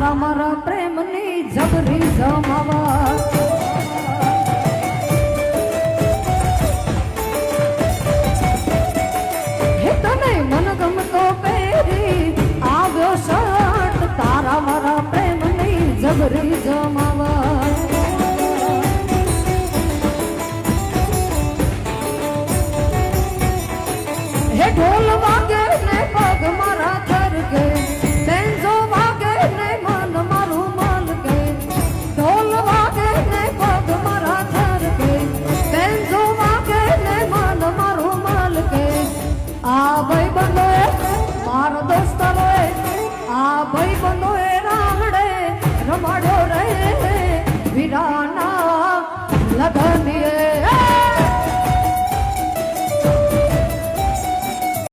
તારા મારા પ્રેમની જબરી જમાવા હે તને મન ગમતો પહેરી આવ્યો શર્ટ તારા મારા પ્રેમની જબરી જમાવા હે ઢોલવા